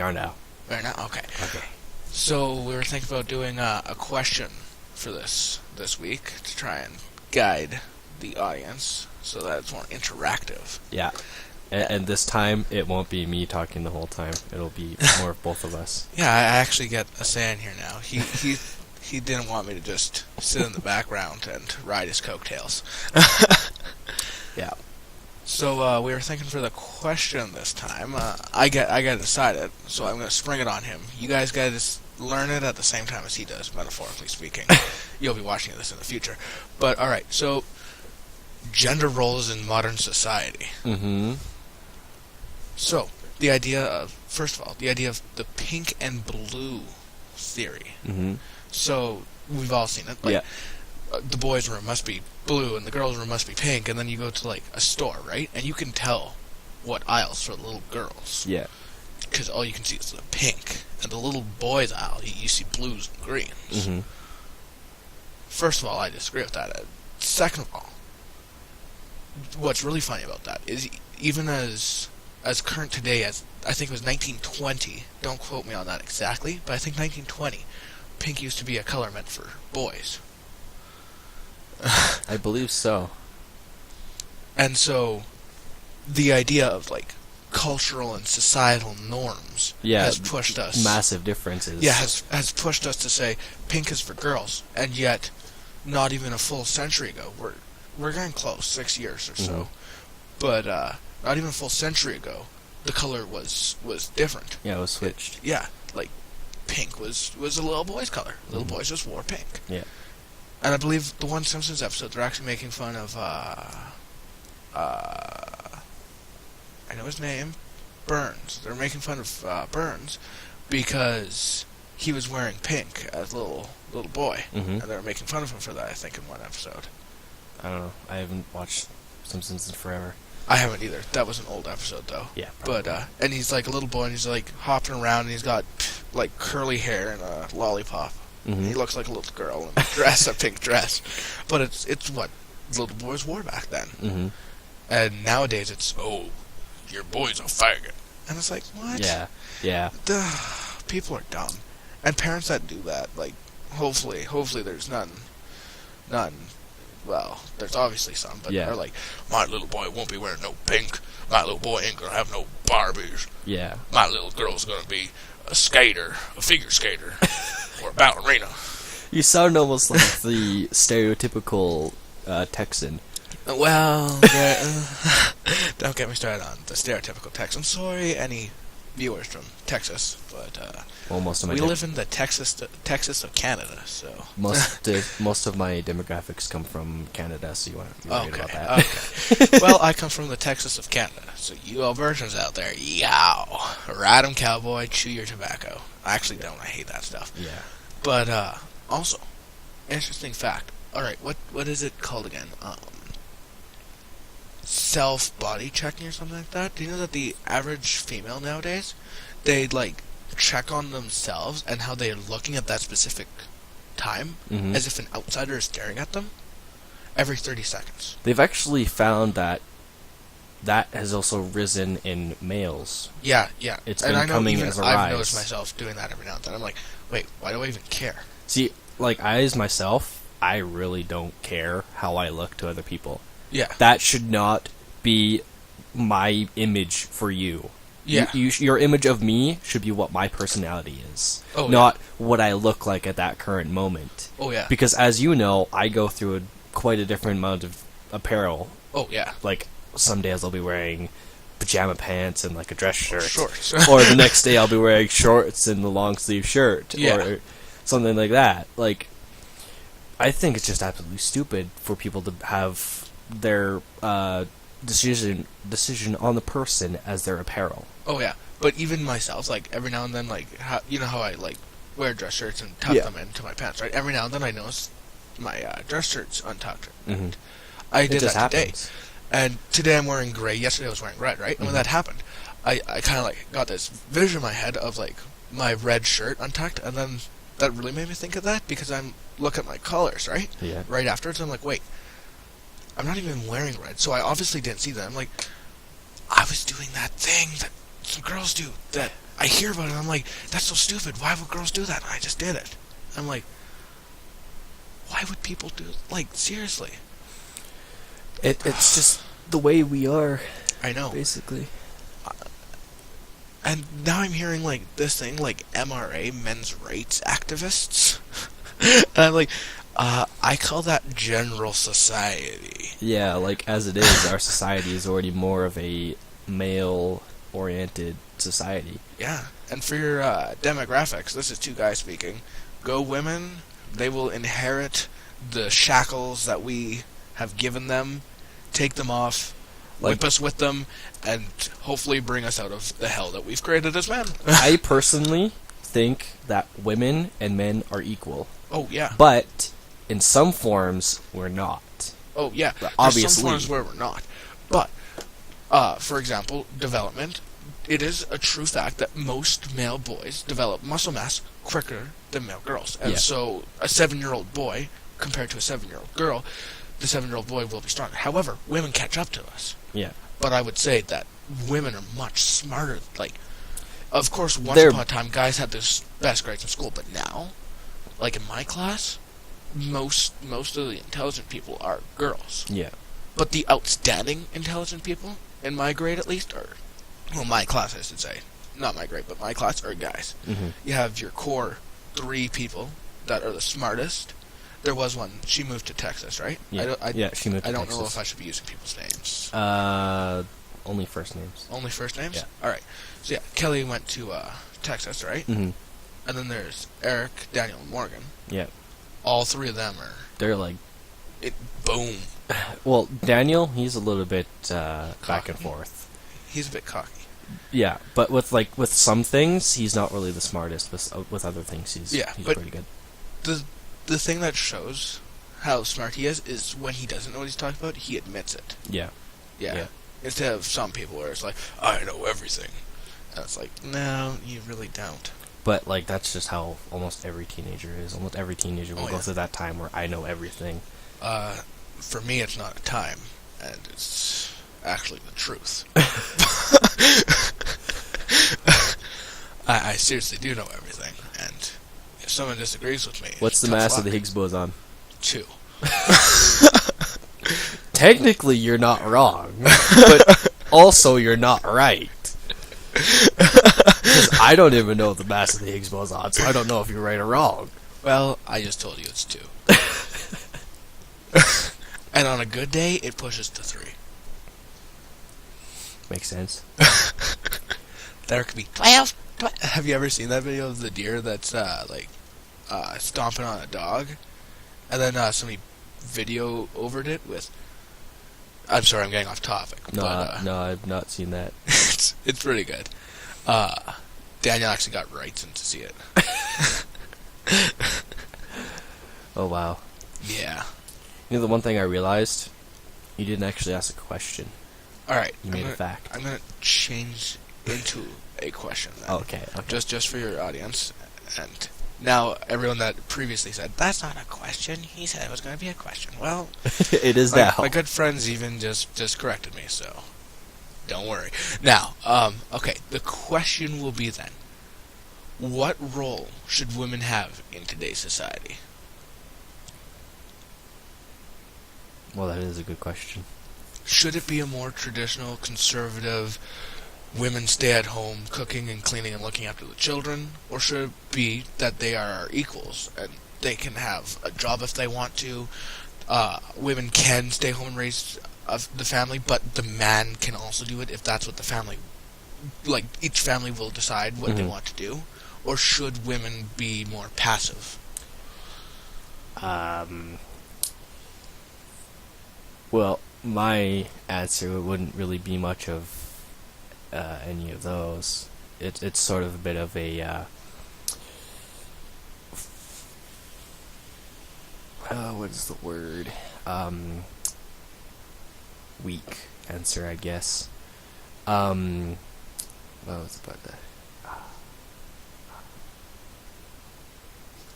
We are now. Right now? Okay. Okay. So we were thinking about doing a question for this week to try and guide the audience so that it's more interactive. Yeah. And this time, it won't be me talking the whole time. It'll be more of both of us. Yeah, I actually get a say in here now. He didn't want me to just sit in the background and ride his coattails. Yeah. So we were thinking for the question this time. I got to decide it, so I'm going to spring it on him. You guys got to learn it at the same time as he does, metaphorically speaking. You'll be watching this in the future. But all right, so gender roles in modern society. Mm-hmm. So the idea of the pink and blue theory. Mm-hmm. So we've all seen it. Like, yeah. The boys' room must be blue and the girls' room must be pink, and then you go to like a store, right? And you can tell what aisles for the little girls. Yeah. Because all you can see is the pink, and the little boys' aisle you see blues and greens. Mm-hmm. First of all, I disagree with that. Second of all, what's really funny about that is even as current today as I think it was 1920. Don't quote me on that exactly, but I think 1920. Pink used to be a color meant for boys. I believe so. And so, the idea of like cultural and societal norms has pushed us massive differences. Yeah, has pushed us to say pink is for girls, and yet not even a full century ago. We're getting close, 6 years or so, Mm-hmm. but not even a full century ago, the color was different. Yeah, it was switched. Yeah, like pink was a little boy's color. Little boys just wore pink. Yeah. And I believe the one Simpsons episode, they're actually making fun of, I know his name, Burns. They're making fun of Burns because he was wearing pink as a little boy. Mm-hmm. And they were making fun of him for that, I think, in one episode. I don't know. I haven't watched Simpsons in forever. I haven't either. That was an old episode, though. Yeah. But, and he's like a little boy, and he's like hopping around, and he's got, like, curly hair and a lollipop. Mm-hmm. He looks like a little girl in a pink dress. But it's what little boys wore back then. Mm-hmm. And nowadays it's, oh, your boy's a faggot. And it's like, what? Yeah. Yeah. People are dumb. And parents that do that, like, hopefully there's none, well, there's obviously some, but they're like, my little boy won't be wearing no pink. My little boy ain't gonna have no Barbies. Yeah. My little girl's gonna be a skater, a figure skater, or a ballerina. You sound almost like the stereotypical Texan. Well, don't get me started on the stereotypical Texan. Sorry, any viewers from Texas, but Well, most of my we live in the Texas of Canada, so most of my demographics come from Canada, so you want to worry about that. Okay. Well, I come from the Texas of Canada, so you Albertans out there, yow, ride 'em, cowboy, chew your tobacco. I actually don't. I hate that stuff. Yeah. But also, interesting fact. All right, what is it called again? Self body checking or something like that. Do you know that the average female nowadays, they like check on themselves and how they are looking at that specific time, Mm-hmm. as if an outsider is staring at them, every 30 seconds. They've actually found that has also risen in males. Yeah. It's and been I know coming even as a I've rise. noticed myself doing that every now and then. I'm like, wait, why do I even care? See, like as myself, I really don't care how I look to other people. Yeah. That should not be my image for you. Yeah. Your image of me should be what my personality is, Oh, not what I look like at that current moment. Oh, yeah. Because as you know, I go through quite a different amount of apparel. Oh, yeah. Like, some days I'll be wearing pajama pants and like a dress shirt. Shorts. Or the next day I'll be wearing shorts and a long sleeve shirt. Yeah. Or something like that. Like, I think it's just absolutely stupid for people to have their decision on the person as their apparel. Oh, yeah. But even myself, like, every now and then, like, you know how I, like, wear dress shirts and tuck them into my pants, right? Every now and then I notice my dress shirt's untucked. Mm-hmm. I did that today. Happens. And today I'm wearing gray. Yesterday I was wearing red, right? And when that happened, I kind of, like, got this vision in my head of, like, my red shirt untucked, and then that really made me think of that, because I'm looking at my colors, right? Yeah. Right afterwards, I'm like, wait, I'm not even wearing red, so I obviously didn't see that. I'm like, I was doing that thing that some girls do, that I hear about it and I'm like, that's so stupid. Why would girls do that? And I just did it. I'm like, why would people do, like, seriously? It's just the way we are, I know. basically. And now I'm hearing, like, this thing, like, MRA, men's rights activists. And I'm like, I call that general society. Yeah, like, as it is, our society is already more of a male-oriented society. Yeah. And for your demographics, this is two guys speaking. Go women, they will inherit the shackles that we have given them, take them off, whip us with them, and hopefully bring us out of the hell that we've created as men. I personally think that women and men are equal. Oh, yeah. But in some forms, we're not. Oh, yeah. Obviously. There's some forms where we're not. But, for example, development. It is a true fact that most male boys develop muscle mass quicker than male girls. And so a 7-year-old boy, compared to a 7-year-old girl, the 7-year-old boy will be stronger. However, women catch up to us. Yeah. But I would say that women are much smarter. Like, of course, once upon a time, guys had the best grades in school, but now, like in my class, most of the intelligent people are girls. Yeah. But the outstanding intelligent people, in my grade at least, are, well, my class, I should say, not my grade, but my class are guys. Mm-hmm. You have your core 3 people that are the smartest. There was one. She moved to Texas, right? Yeah, she moved to Texas. I don't know if I should be using people's names. Only first names. Only first names? Yeah. All right. So, yeah, Kelly went to Texas, right? Mm-hmm. And then there's Eric, Daniel, and Morgan. Yeah. All 3 of them are... They're like... Boom. Well, Daniel, he's a little bit back and forth. He's a bit cocky. Yeah, but with some things, he's not really the smartest. With other things, he's pretty good. The thing that shows how smart he is when he doesn't know what he's talking about, he admits it. Yeah. Yeah. Instead of some people where it's like, I know everything. And it's like, no, you really don't. But, like, that's just how almost every teenager is. Almost every teenager will go through that time where I know everything. For me, it's not a time, and it's actually the truth. I seriously do know everything, and if someone disagrees with me... What's the mass of the Higgs boson? 2. Technically, you're not wrong, but also you're not right. Because I don't even know the mass of the Higgs boson, so I don't know if you're right or wrong. Well, I just told you it's 2. And on a good day, it pushes to 3. Makes sense. There could be 12. Have you ever seen that video of the deer that's stomping on a dog? And then somebody video overed it with... I'm sorry, I'm getting off topic. No, I've not seen that. It's pretty good. Daniel actually got rights in to see it. Oh, wow. Yeah. You know, the one thing I realized, you didn't actually ask a question. All right. You made a fact. I'm gonna change into a question then. Okay. Just for your audience, and now everyone that previously said that's not a question, he said it was going to be a question. Well, it is now. My good friends even just corrected me, so don't worry. Now, okay, the question will be then: what role should women have in today's society? Well, that is a good question. Should it be a more traditional, conservative, women stay at home cooking and cleaning and looking after the children? Or should it be that they are equals and they can have a job if they want to? Women can stay home and raise the family, but the man can also do it if that's what the family... Like, each family will decide what they want to do. Or should women be more passive? Well, my answer wouldn't really be much of any of those. It's sort of a bit of a what is the word? Weak answer, I guess. What was about that?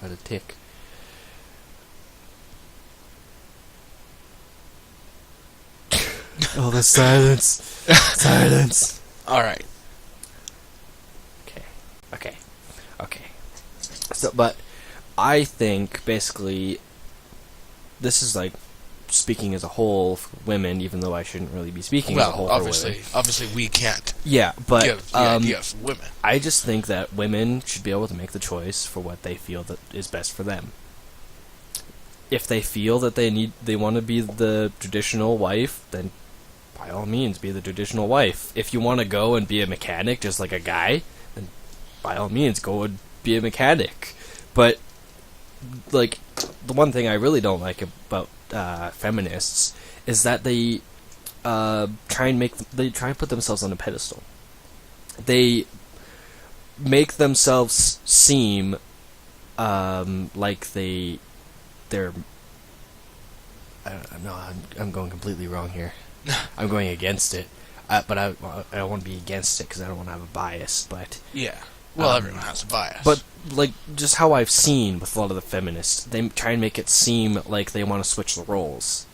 About a tick. Oh, the silence. Silence. Alright. Okay. So, but I think basically this is like speaking as a whole for women, even though I shouldn't really be speaking as a whole for women. Obviously we can't Yeah, but give the idea for women. I just think that women should be able to make the choice for what they feel that is best for them. If they feel that they want to be the traditional wife, then by all means be the traditional wife. If you want to go and be a mechanic just like a guy, then by all means go and be a mechanic. But like the one thing I really don't like about feminists is that they try and put themselves on a pedestal. They make themselves seem like they're. I don't know. I'm going completely wrong here. I'm going against it, but I don't want to be against it because I don't want to have a bias. But yeah, well, everyone has a bias. But like just how I've seen with a lot of the feminists, they try and make it seem like they want to switch the roles.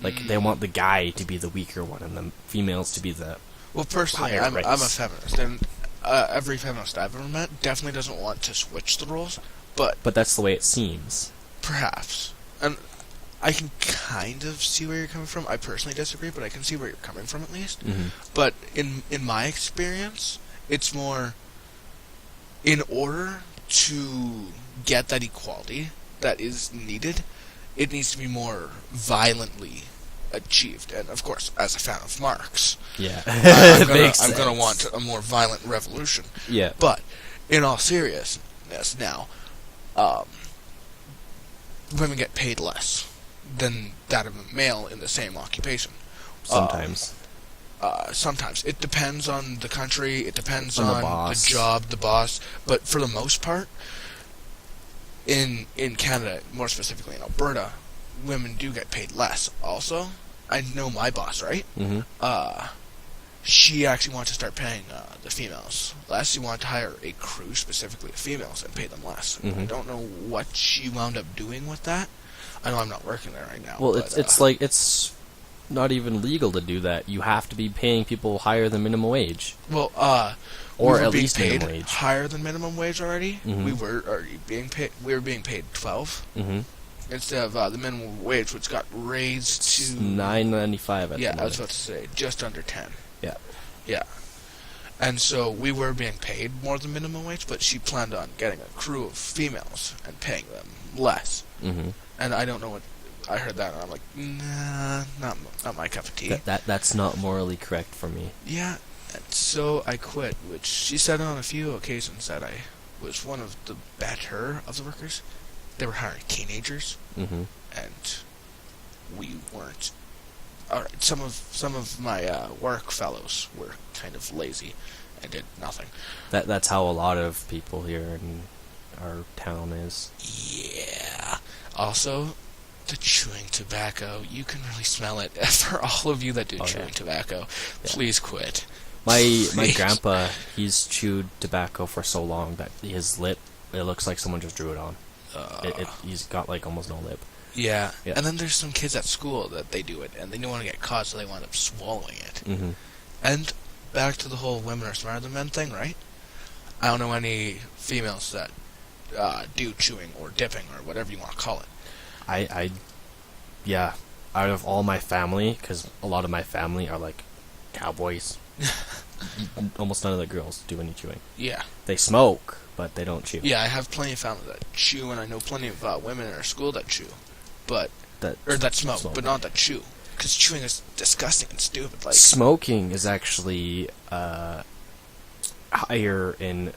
Like they want the guy to be the weaker one and the females to be the. Well, personally, I'm a feminist, and every feminist I've ever met definitely doesn't want to switch the roles. But that's the way it seems. Perhaps, and I can kind of see where you're coming from. I personally disagree, but I can see where you're coming from at least. Mm-hmm. But in my experience, it's more in order to get that equality that is needed, it needs to be more violently achieved. And of course, as a fan of Marx, yeah, I'm gonna want a more violent revolution. Yeah, but in all seriousness, now, women get paid less than that of a male in the same occupation. Sometimes. Sometimes. It depends on the country, it depends on the job, the boss, but for the most part, in Canada, more specifically in Alberta, women do get paid less. Also, I know my boss, right? Mm-hmm. She actually wanted to start paying the females less. She wanted to hire a crew specifically of females and pay them less. Mm-hmm. I don't know what she wound up doing with that. I know I'm not working there right now. Well, but, it's like it's not even legal to do that. You have to be paying people higher than minimum wage. Well, or at least minimum wage. Higher than minimum wage already. Mm-hmm. We were already being paid. We were being paid 12 instead of the minimum wage, which got raised to $9.95. Yeah, I was about to say just under 10. Yeah. Yeah. And so we were being paid more than minimum wage, but she planned on getting a crew of females and paying them less. Mm-hmm. And I don't know what I heard that, and I'm like, nah, not my cup of tea. That's not morally correct for me. Yeah, and so I quit, which she said on a few occasions that I was one of the better of the workers. They were hiring teenagers, and we weren't. All right, some of my work fellows were kind of lazy and did nothing. That's how a lot of people here in our town is. Yeah. Also, the chewing tobacco, you can really smell it. For all of you that do chewing tobacco, please quit. My grandpa, he's chewed tobacco for so long that his lip, it looks like someone just drew it on. He's got like almost no lip. Yeah, and then there's some kids at school that they do it, and they don't want to get caught, so they wind up swallowing it. Mm-hmm. And back to the whole women are smarter than men thing, right? I don't know any females that do chewing or dipping or whatever you want to call it. Yeah, out of all my family, because a lot of my family are like cowboys, almost none of the girls do any chewing. Yeah. They smoke, but they don't chew. Yeah, I have plenty of family that chew, and I know plenty of women in our school that chew, that smoke, but not that chew. Because chewing is disgusting and stupid. Like smoking is actually higher in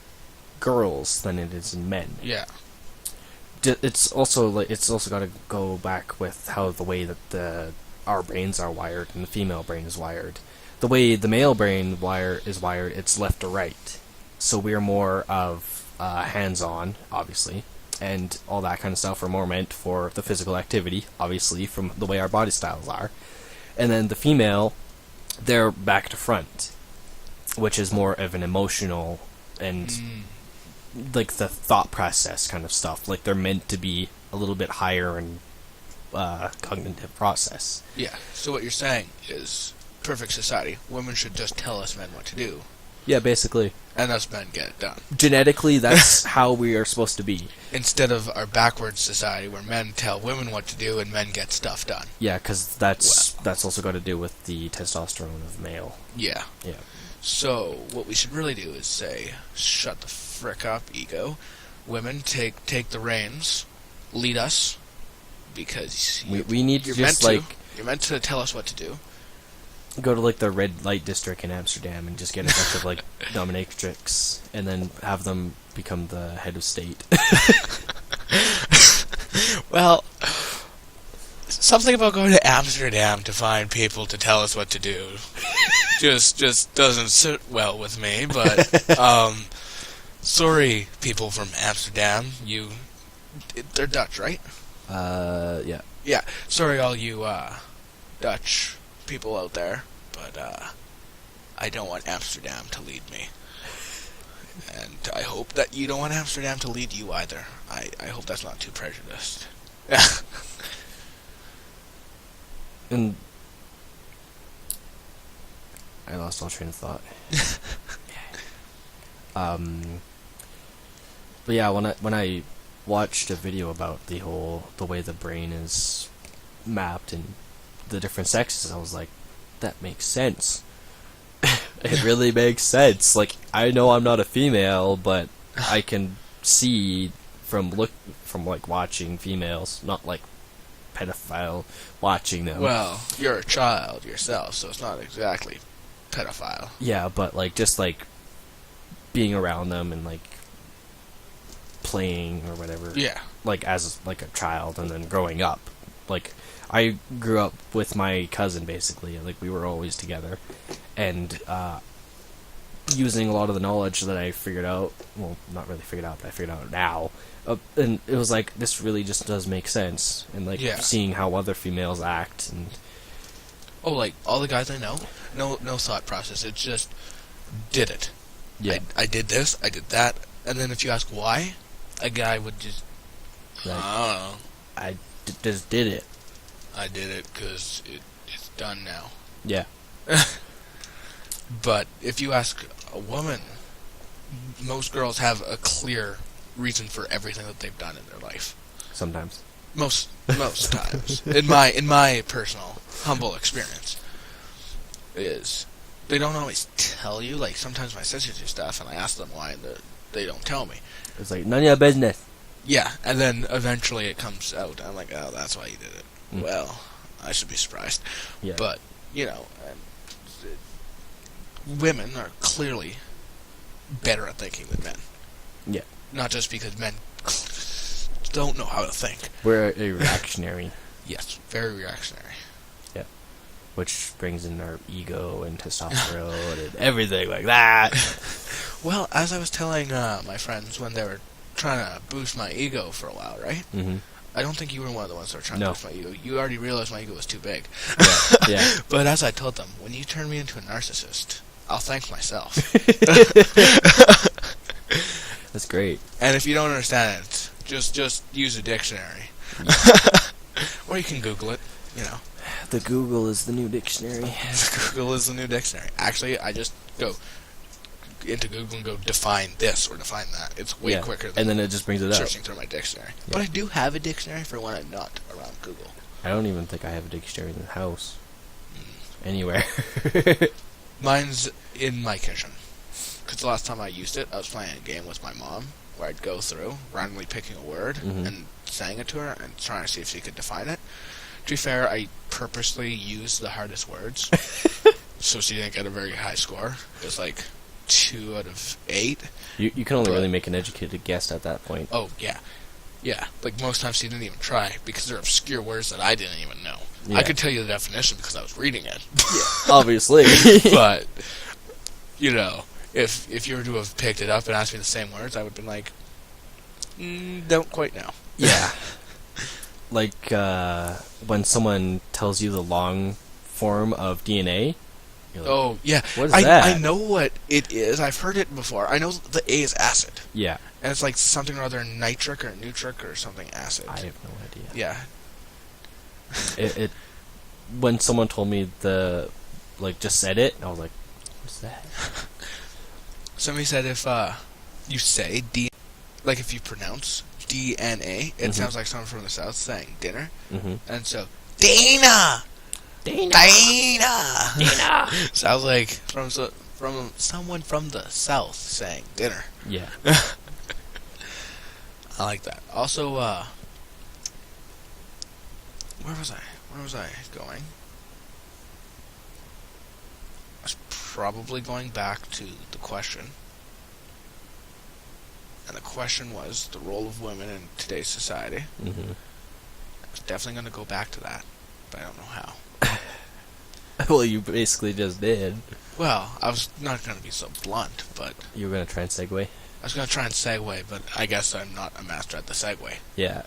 girls than it is in men. Yeah. It's also got to go back with how the way that our brains are wired and the female brain is wired. The way the male brain is wired, it's left to right. So we're more of hands-on, obviously, and all that kind of stuff are more meant for the physical activity, obviously, from the way our body styles are. And then the female, they're back to front, which is more of an emotional and like the thought process kind of stuff. Like they're meant to be a little bit higher in cognitive process. Yeah. So what you're saying is perfect society. Women should just tell us men what to do. Yeah, basically. And us men get it done. Genetically, that's how we are supposed to be. Instead of our backwards society where men tell women what to do and men get stuff done. Yeah, because that's also got to do with the testosterone of male. Yeah. Yeah. So, what we should really do is say, shut the frick up, ego. Women, take the reins. Lead us. Because we need to just, you're meant to tell us what to do. Go to, like, the red light district in Amsterdam and just get a bunch of, like, dominatrix, and then have them become the head of state. Well, something about going to Amsterdam to find people to tell us what to do just doesn't sit well with me, but, sorry, people from Amsterdam, they're Dutch, right? Yeah. Yeah, sorry all you, Dutch people out there, but I don't want Amsterdam to lead me. And I hope that you don't want Amsterdam to lead you either. I hope that's not too prejudiced. And I lost all train of thought. But yeah, when I watched a video about the way the brain is mapped and the different sexes, I was like, that makes sense. It really makes sense. Like, I know I'm not a female, but I can see from like watching females, not like pedophile watching them. Well, you're a child yourself, so it's not exactly pedophile. Yeah, but like just like being around them and like playing or whatever. Yeah. Like as like a child and then growing up. Like I grew up with my cousin basically. Like we were always together, and using a lot of the knowledge that I figured out. Well, not really figured out, but I figured out now. And it was like, this really just does make sense. And like seeing how other females act and like all the guys I know, no thought process. It's just did it. Yeah. I did this, I did that, and then if you ask why, a guy would just like, I don't know. I just did it. I did it because it's done now. Yeah. But if you ask a woman, most girls have a clear reason for everything that they've done in their life. Sometimes. Most times, in my personal humble experience, is they don't always tell you. Like sometimes my sisters do stuff, and I ask them why, and they don't tell me. It's like none of your business. Yeah, and then eventually it comes out. I'm like, oh, that's why you did it. Well, I should be surprised. Yeah. But women are clearly better at thinking than men. Yeah. Not just because men don't know how to think. We're a reactionary. Yes, very reactionary. Yeah. Which brings in our ego and testosterone and everything like that. Well, as I was telling my friends when they were trying to boost my ego for a while, right? Mm-hmm. I don't think you were one of the ones that were trying to boost my ego. You already realized my ego was too big. Yeah. But as I told them, when you turn me into a narcissist, I'll thank myself. That's great. And if you don't understand it, just use a dictionary. Or you can Google it, The Google is the new dictionary. Google is the new dictionary. Actually, I just go into Google and go define this or define that. It's way quicker than and then it just brings it searching through my dictionary. Yeah. But I do have a dictionary for when I'm not around Google. I don't even think I have a dictionary in the house. Anywhere. Mine's in my kitchen. Because the last time I used it, I was playing a game with my mom where I'd go through, randomly picking a word and saying it to her and trying to see if she could define it. To be fair, I purposely used the hardest words so she didn't get a very high score. It was like 2 out of 8. You can only really make an educated guess at that point. Oh, yeah. Yeah, like most times she didn't even try because they're obscure words that I didn't even know. Yeah. I could tell you the definition because I was reading it. Yeah, obviously. But, if you were to have picked it up and asked me the same words, I would have been like, don't quite know. Yeah. Like, when someone tells you the long form of DNA. Like, oh, yeah. What is that? I know what it is. I've heard it before. I know the A is acid. Yeah. And it's like something or other nitric or nutric or something acid. I have no idea. Yeah. It when someone told me just said it, I was like, what's that? somebody said if you say D, like if you pronounce DNA, it sounds like someone from the South saying dinner. And so, Dana! Dana! Dana! Dana! Sounds like from someone from the South saying dinner. Yeah. I like that. Also, where was I? Where was I going? I was probably going back to the question. And the question was the role of women in today's society. I was definitely going to go back to that, but I don't know how. Well, you basically just did. Well, I was not going to be so blunt, but... You were going to try and segue? I was going to try and segue, but I guess I'm not a master at the segue. Yeah.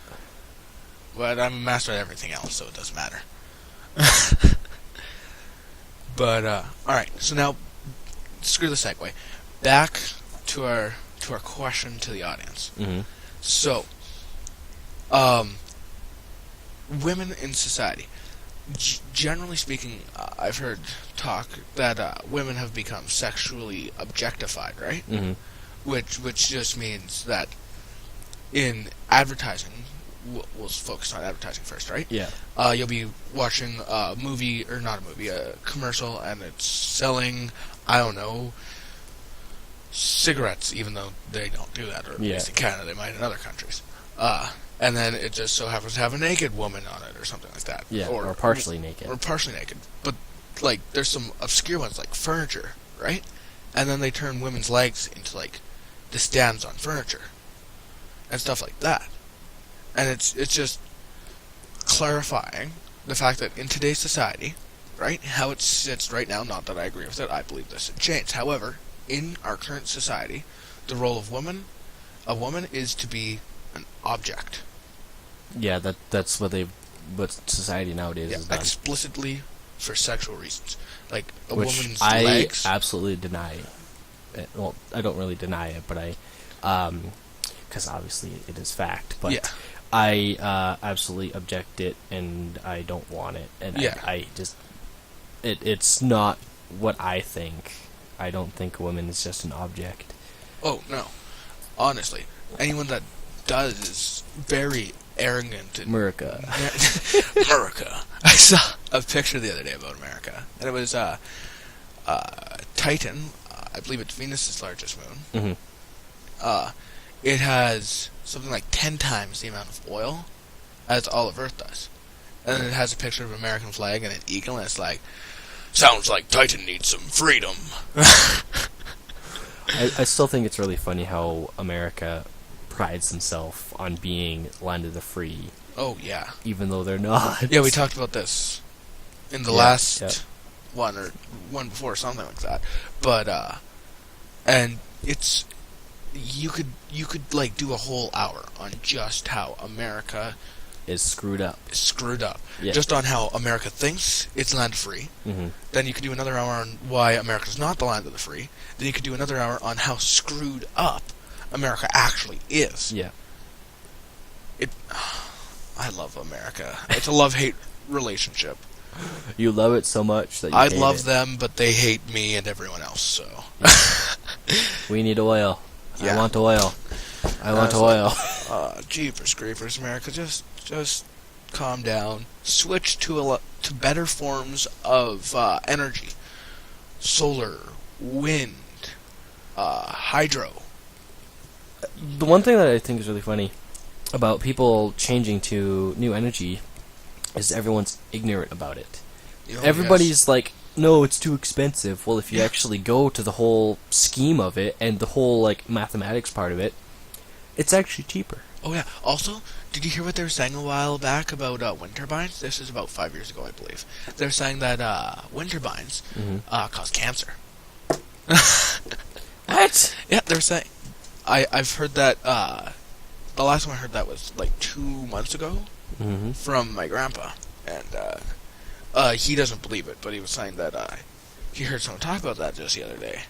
But I'm a master at everything else, so it doesn't matter. But, alright, so now, screw the segue. Back to our question to the audience. So, women in society. Generally speaking, I've heard talk that women have become sexually objectified, right? Which just means that in advertising, we'll focus on advertising first, right? Yeah. You'll be watching a movie, or not a movie, a commercial, and it's selling, I don't know, cigarettes, even though they don't do that, or at least in Canada, they might in other countries. And then it just so happens to have a naked woman on it, or something like that. Yeah, or partially naked. Or partially naked. But, like, there's some obscure ones, like furniture, right? And then they turn women's legs into, like, the stands on furniture. And stuff like that. And it's just clarifying the fact that in today's society, right, how it sits right now, not that I agree with it, I believe this should change. However, in our current society, the role of a woman is to be an object. Yeah, that's what society nowadays is done. Explicitly for sexual reasons. Like, woman's I legs. absolutely deny. Well, I don't really deny it, but because obviously it is fact, but Yeah. I absolutely object it, and I don't want it, and I just it's not what I think. I don't think a woman is just an object. Oh, no. Honestly, anyone that does is very arrogant. And America. America. I saw a picture the other day about America, and it was Titan. I believe it's Venus's largest moon. It has something like 10 times the amount of oil as all of Earth does. And then it has a picture of an American flag and an eagle, and it's like, sounds like Titan needs some freedom. I still think it's really funny how America prides themselves on being land of the free. Oh, yeah. Even though they're not. Yeah, we talked about this in the last one, or one before, something like that. But, and it's... You could like do a whole hour on just how America is screwed up. Yeah. Just on how America thinks it's land free. Then you could do another hour on why America's not the land of the free. Then you could do another hour on how screwed up America actually is. Yeah. I love America. It's a love-hate relationship. You love it so much that you I hate love it. them, but they hate me and everyone else, so... We need oil. Yeah. I want oil. I want oil. Jeepers creepers, America, just calm down. Switch to better forms of energy. Solar, wind, hydro. The one thing that I think is really funny about people changing to new energy is everyone's ignorant about it. Oh, Everybody's like, no, it's too expensive. Well, if you actually go to the whole scheme of it and the whole like mathematics part of it, it's actually cheaper. Oh yeah. Also, did you hear what they were saying a while back about wind turbines? This is about 5 years ago, I believe. They were saying that wind turbines cause cancer. What? Yeah, they were saying. I've heard that. The last time I heard that was like 2 months ago from my grandpa, and he doesn't believe it, but he was saying that he heard someone talk about that just the other day,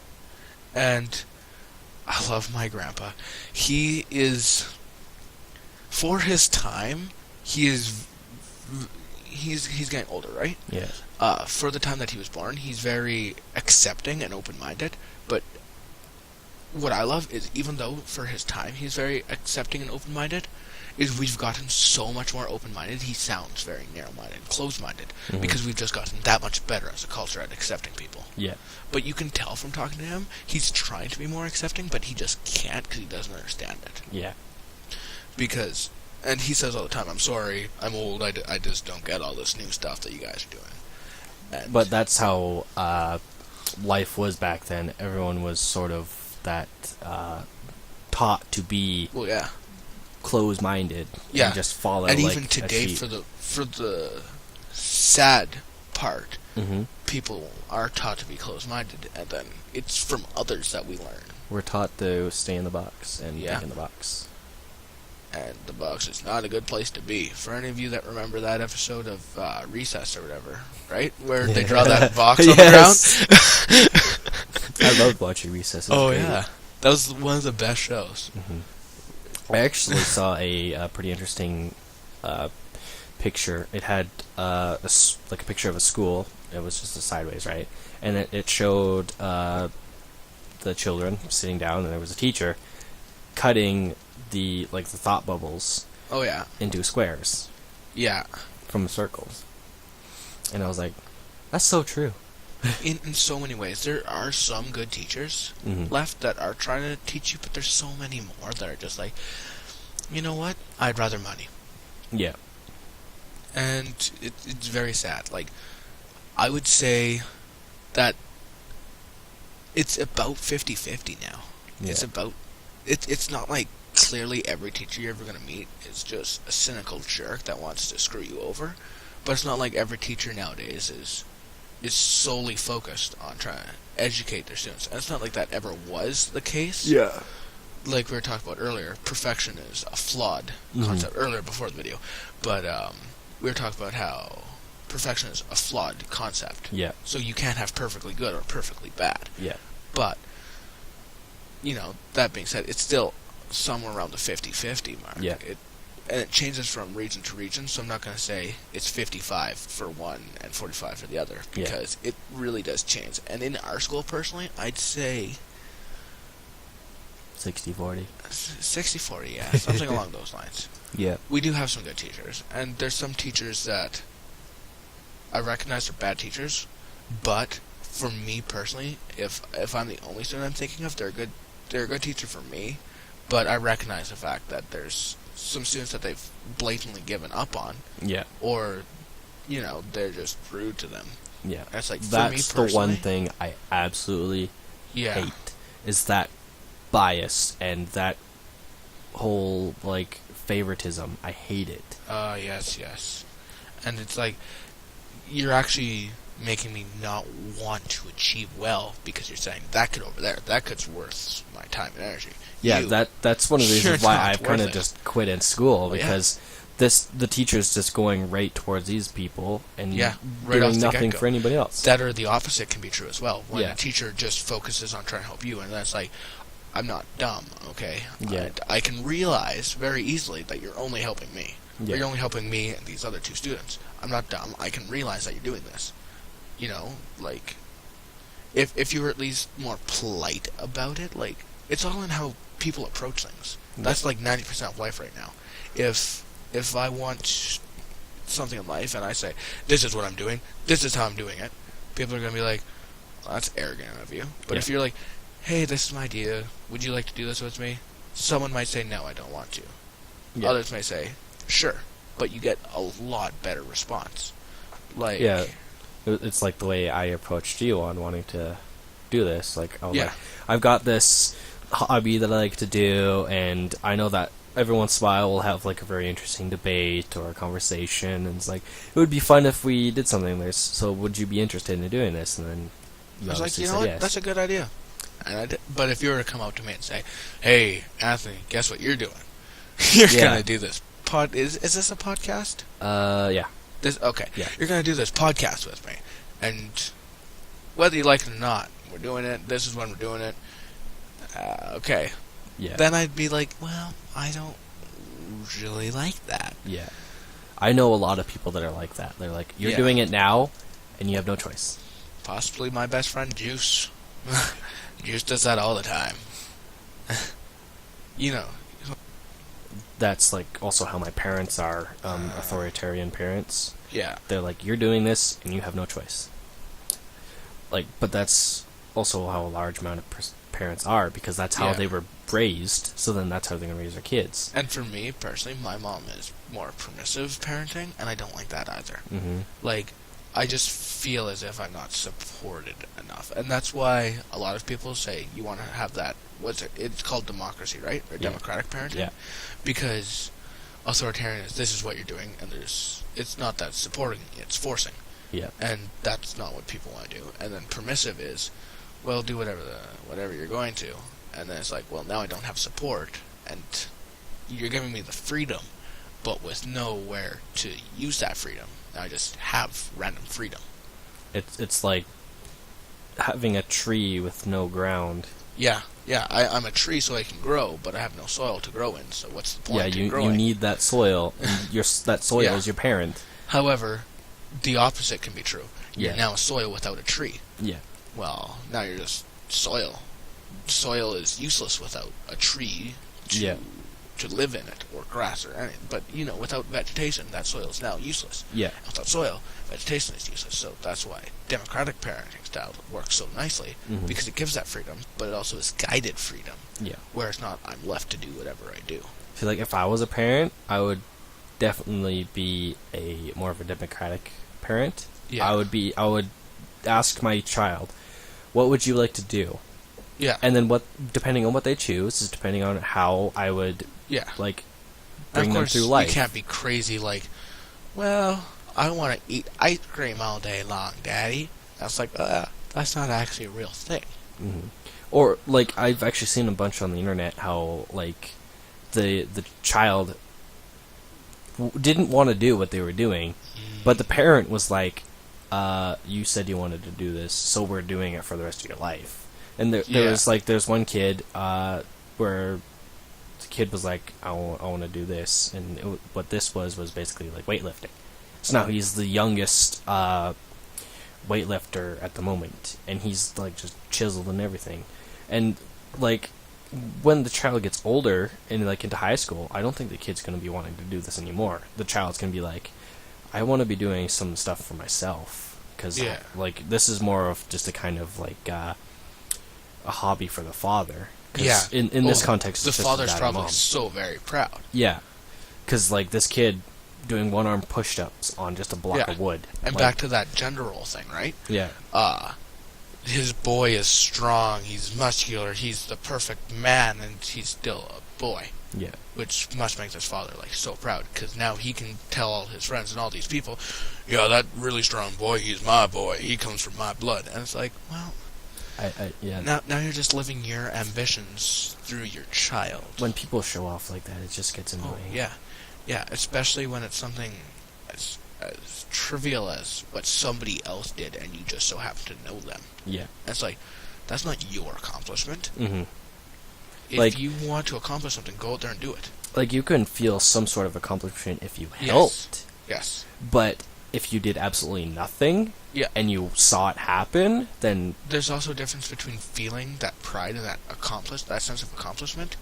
and I love my grandpa. He is, for his time, he's getting older, right? Yeah. For the time that he was born, he's very accepting and open-minded, but what I love is, even though for his time he's very accepting and open-minded, is we've gotten so much more open-minded. He sounds very narrow-minded, closed-minded, because we've just gotten that much better as a culture at accepting people. Yeah. But you can tell from talking to him, he's trying to be more accepting, but he just can't because he doesn't understand it. Yeah. Because, and he says all the time, I'm sorry, I'm old, I just don't get all this new stuff that you guys are doing. And But that's how life was back then. Everyone was sort of that taught to be well, yeah. closed-minded Yeah. and just follow And like even a today, sheep. for the sad part, Mm-hmm. people are taught to be closed-minded, and then it's from others that we learn. We're taught to stay in the box and Yeah. think in the box. And the box is not a good place to be. For any of you that remember that episode of Recess or whatever, right? Where they draw that box on the Yes. ground. I loved watching Recess. It was Oh, great. yeah. That was one of the best shows. I actually saw a pretty interesting picture. It had like a picture of a school. It was just a sideways, right? And it showed the children sitting down, and there was a teacher cutting the thought bubbles Oh, yeah. into squares Yeah. from circles. And I was like, that's so true. In so many ways. There are some good teachers Mhm. left that are trying to teach you, but there's so many more that are just like, you know what? I'd rather money. Yeah. And it's very sad. Like, I would say that it's about 50-50 now. Yeah. It's about... It's not like clearly every teacher you're ever going to meet is just a cynical jerk that wants to screw you over. But it's not like every teacher nowadays is solely focused on trying to educate their students. And it's not like that ever was the case. Yeah. Like we were talking about earlier, perfection is a flawed concept earlier before the video. But we were talking about how perfection is a flawed concept. Yeah. So you can't have perfectly good or perfectly bad. Yeah. But, that being said, it's still somewhere around the 50-50 mark. Yeah. And it changes from region to region, so I'm not going to say it's 55 for one and 45 for the other, because it really does change. And in our school, personally, I'd say 60-40. 60-40, yeah, something along those lines. Yeah. We do have some good teachers, and there's some teachers that I recognize are bad teachers, but for me personally, if I'm the only student I'm thinking of, they're a good teacher for me, but I recognize the fact that there's some students that they've blatantly given up on, Yeah. or, they're just rude to them. Yeah. That's like, for me That's personally, the one thing I absolutely hate, is that bias and that whole favoritism. I hate it. Yes. And it's like, you're actually making me not want to achieve well, because you're saying that kid over there, that kid's worth my time and energy. Yeah, that's one of the You're reasons why not I've kind of worth it. just quit in school, Well, yeah. because the teacher's just going right towards these people and right off doing the nothing get-go. for anybody else. That or the opposite can be true as well. When Yeah. a teacher just focuses on trying to help you, and that's like, I'm not dumb, okay? Yeah. I can realize very easily that you're only helping me. Yeah. Or you're only helping me and these other two students. I'm not dumb. I can realize that you're doing this. If you were at least more polite about it, it's all in how people approach things. That's 90% of life right now. If I want something in life and I say, this is what I'm doing, this is how I'm doing it, people are going to be like, well, that's arrogant of you. But if you're like, hey, this is my idea, would you like to do this with me? Someone might say, no, I don't want to. Yeah. Others may say, sure, but you get a lot better response. Yeah. It's like the way I approached you on wanting to do this. I've got this hobby that I like to do, and I know that every once in a while we'll have a very interesting debate or a conversation, and it's it would be fun if we did something like this. So would you be interested in doing this? And then I was like, obviously you know said what, yes. that's a good idea. And I did. But if you were to come up to me and say, hey, Anthony, guess what you're doing? You're going to do this. Is this a podcast? Yeah. Okay. Yeah. You're going to do this podcast with me. And whether you like it or not, we're doing it. This is when we're doing it. Okay. Yeah. Then I'd be like, well, I don't really like that. Yeah. I know a lot of people that are like that. They're like, you're doing it now, and you have no choice. Possibly my best friend, Juice. Juice does that all the time. You know, That's like also how my parents are, authoritarian parents. yeah, They're like, you're doing this and you have no choice. Like, but that's also how a large amount of parents are, because that's how Yeah. they were raised. So then that's how they're gonna raise their kids. and for me personally, my mom is more permissive parenting, and I don't like that either. Mm-hmm. Like, I just feel as if I'm not supported enough, and that's why a lot of people say you want to have that. What's it? It's called democracy, right? Or Yeah. democratic parenting. Yeah. Because authoritarian is this is what you're doing, and it's not that supporting, it's forcing, Yeah. and that's not what people want to do. And then permissive is, well, do whatever you're going to, and then it's like, well, now I don't have support, and you're giving me the freedom, but with nowhere to use that freedom. Now I just have random freedom. It's like having a tree with no ground. Yeah, I'm a tree so I can grow, but I have no soil to grow in. So what's the point? Yeah, in you growing? need that soil. And that soil Yeah. is your parent. However, the opposite can be true. You're Yeah. now a soil without a tree. Yeah. Well, now you're just soil. Soil is useless without a tree to live in it, or grass, or anything. But, without vegetation, that soil is now useless. Yeah. Without soil, vegetation is useless. So that's why democratic parenting style works so nicely, Mhm. because it gives that freedom, but it also is guided freedom, Yeah. where it's not, I'm left to do whatever I do. I feel like if I was a parent, I would definitely be a more of a democratic parent. Yeah. I would ask my child, what would you like to do? Yeah. And then depending on what they choose, is depending on how I would Yeah. like And bring of them course, through life. you can't be crazy like, well, I want to eat ice cream all day long, Daddy. That's like, that's not actually a real thing. Mm-hmm. Or like I've actually seen a bunch on the internet how like the child didn't want to do what they were doing, but the parent was like, "You said you wanted to do this, so we're doing it for the rest of your life." And there was like there's one kid where the kid was like, "I want to do this," and what this was basically like weightlifting. So now he's the youngest weightlifter at the moment, and he's like just chiseled and everything. And like when the child gets older and like into high school, I don't think the kid's going to be wanting to do this anymore. The child's going to be like, I want to be doing some stuff for myself, because like this is more of just a kind of like a hobby for the father. 'Cause Yeah. in this context, the it's just father's dad and probably mom. so very proud. Yeah, because like this kid doing one-arm push-ups on just a block of wood. And like, back to that gender role thing, right? Yeah. His boy is strong, he's muscular, he's the perfect man, and he's still a boy. Yeah. Which must make this father, like, so proud, because now he can tell all his friends and all these people, yeah, that really strong boy, he's my boy, he comes from my blood. And it's like, well, yeah. now you're just living your ambitions through your child. When people show off like that, it just gets annoying. Yeah, especially when it's something as trivial as what somebody else did and you just so happen to know them. Yeah. It's like, that's not your accomplishment. Mm-hmm. If Like- you want to accomplish something, go out there and do it. Like, you can feel some sort of accomplishment if you helped, Yes. but if you did absolutely nothing, Yeah. and you saw it happen, then There's also a difference between feeling that pride and that sense of accomplishment,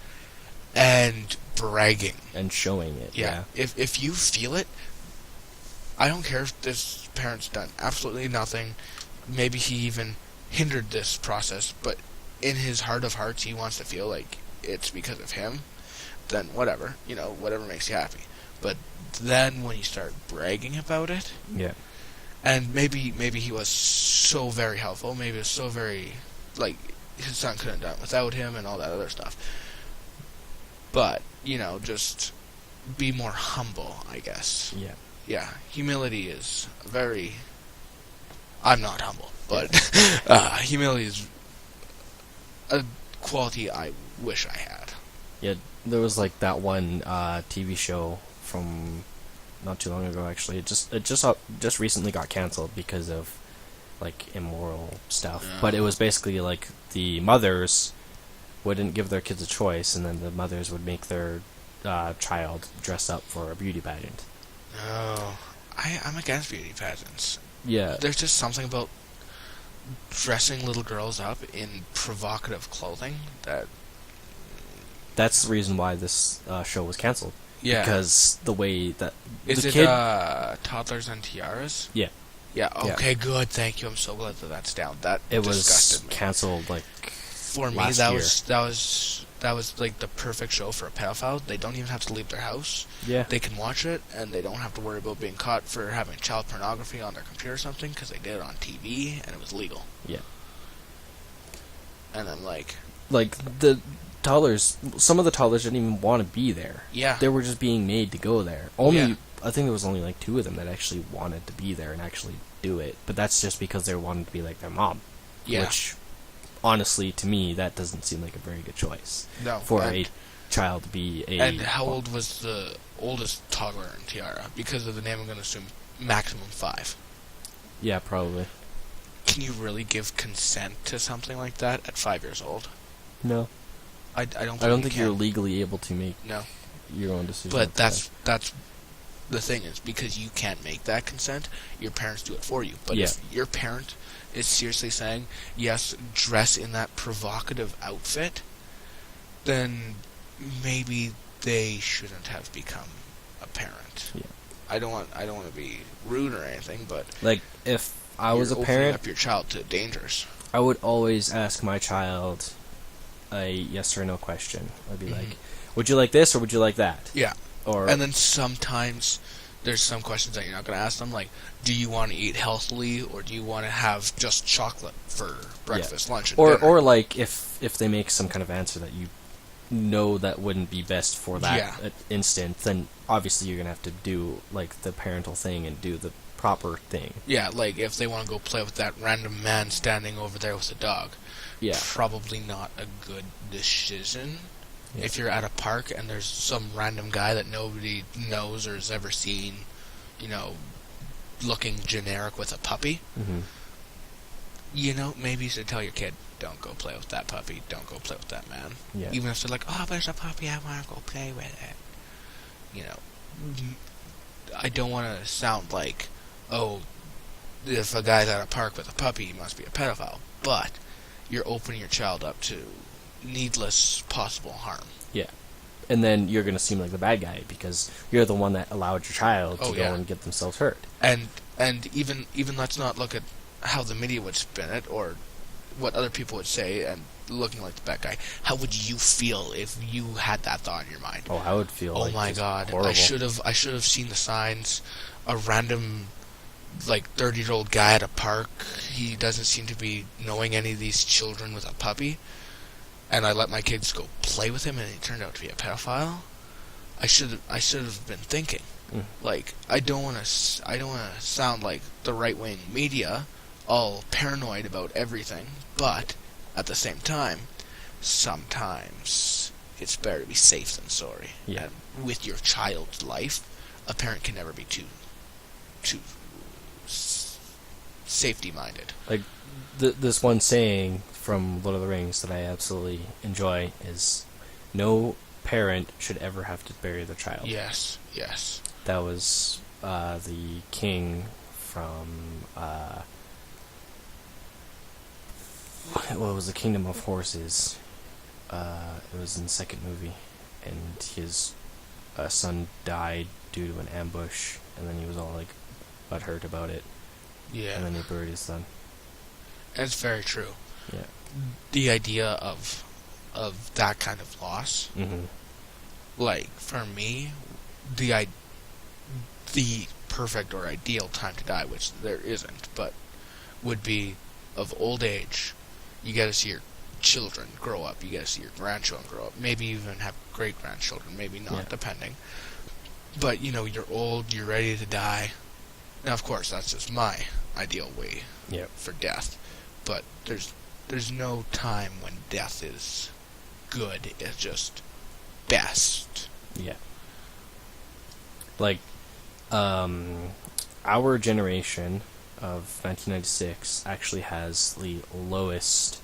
and bragging. and showing it. Yeah. If you feel it, I don't care if this parent's done absolutely nothing. Maybe he even hindered this process, but in his heart of hearts, he wants to feel like it's because of him. Then whatever, whatever makes you happy. But then when you start bragging about it, Yeah. and maybe he was so very helpful, maybe it was so very, like, his son couldn't have done it without him and all that other stuff. But, just be more humble, I guess. Yeah. Yeah, humility is very... I'm not humble, but humility is a quality I wish I had. Yeah, there was like that one TV show from not too long ago. Actually, it just recently got canceled because of like immoral stuff. Yeah. But it was basically like the mothers wouldn't give their kids a choice, and then the mothers would make their child dress up for a beauty pageant. No, I'm against beauty pageants. Yeah, There's just something about dressing little girls up in provocative clothing that that's the reason why this show was canceled. Yeah. Because the way that Is the it kid, Toddlers and Tiaras? Yeah. Yeah. Yeah. Okay. Good. Thank you. I'm so glad that that's down. That it disgusted was me. canceled like For me, last that year. was like the perfect show for a pedophile. They don't even have to leave their house. Yeah. They can watch it, and they don't have to worry about being caught for having child pornography on their computer or something, because they did it on TV, and it was legal. Yeah. And I'm like, the toddlers, some of the toddlers didn't even want to be there. yeah. They were just being made to go there. I think there was only like 2 of them that actually wanted to be there and actually do it. But that's just because they wanted to be like their mom. Yeah. Which, honestly, to me, that doesn't seem like a very good choice. No. For a child to be a... And how old was the oldest toddler in Tiara? Because of the name, I'm going to assume maximum 5. Yeah, probably. Can you really give consent to something like that at 5 years old? No. I don't think you're legally able to make your own decision. But that's the thing is, because you can't make that consent, your parents do it for you. But if your parent is seriously saying, yes, dress in that provocative outfit, then maybe they shouldn't have become a parent. Yeah. I don't want to be rude or anything, but like if I was a opening parent, up your child to dangers. I would always ask my child a yes or no question. I'd be like, would you like this or would you like that? Yeah. Or And then sometimes there's some questions that you're not going to ask them, like, do you want to eat healthily or do you want to have just chocolate for breakfast, lunch, and dinner? or like if they make some kind of answer that you know that wouldn't be best for that instant, then obviously you're going to have to do like the parental thing and do the proper thing. Yeah, like if they want to go play with that random man standing over there with a dog. Yeah. Probably not a good decision. Yeah. If you're at a park and there's some random guy that nobody knows or has ever seen, looking generic with a puppy, maybe you should tell your kid, don't go play with that puppy, don't go play with that man. Yeah. Even if they're like, oh, there's a puppy, I want to go play with it. I don't want to sound like, oh, if a guy's at a park with a puppy, he must be a pedophile. But you're opening your child up to needless possible harm. Yeah. And then you're going to seem like the bad guy because you're the one that allowed your child to go and get themselves hurt. And even let's not look at how the media would spin it or what other people would say and looking like the bad guy. How would you feel if you had that thought in your mind? Oh, I would feel oh my god, horrible. I should have seen the signs. A random 30-year-old guy at a park, he doesn't seem to be knowing any of these children with a puppy, and I let my kids go play with him and he turned out to be a pedophile. I should have been thinking. I don't want to sound like the right-wing media, all paranoid about everything, but at the same time, sometimes it's better to be safe than sorry. Yeah. And with your child's life, a parent can never be too safety-minded. Like this one saying from Lord of the Rings that I absolutely enjoy is, no parent should ever have to bury their child. Yes. That was the king from what was the Kingdom of Horses? It was in the second movie, and his son died due to an ambush, and then he was all butthurt about it. Yeah. And then he buried his son. That's very true. Yeah. The idea of that kind of loss, for me, the perfect or ideal time to die, which there isn't, but would be of old age. You get to see your children grow up. You get to see your grandchildren grow up. Maybe even have great-grandchildren. Maybe not, depending. But, you're old, you're ready to die. Now, of course, that's just my ideal way for death. But there's no time when death is good. It's just best. Yeah. Our generation of 1996 actually has the lowest